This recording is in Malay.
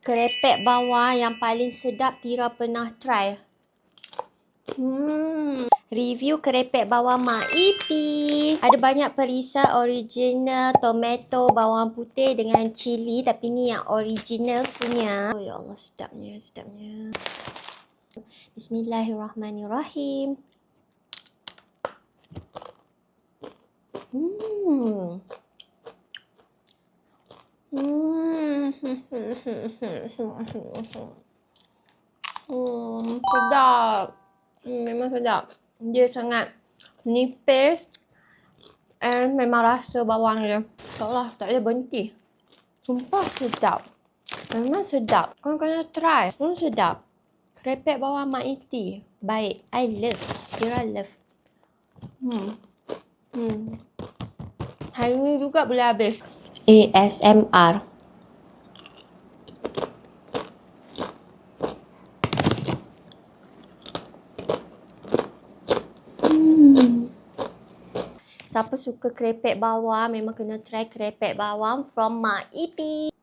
Kerepek bawang yang paling sedap Tira pernah try. Review kerepek bawang Mak Iti. Ada banyak perisai original tomato, bawang putih dengan cili. Tapi ni yang original punya. Oh ya Allah, sedapnya, sedapnya. Bismillahirrahmanirrahim. Sedap. Memang sedap. Dia sangat nipis. And memang rasa bawang dia. Tak boleh berhenti. Sumpah sedap. Memang sedap. Korang kena try. Memang sedap. Kerepek bawang Mak Iti. Baik. I love. Tira love. Hari ni juga boleh habis. ASMR. Siapa suka kerepek bawang memang kena try kerepek bawang from Mak Iti.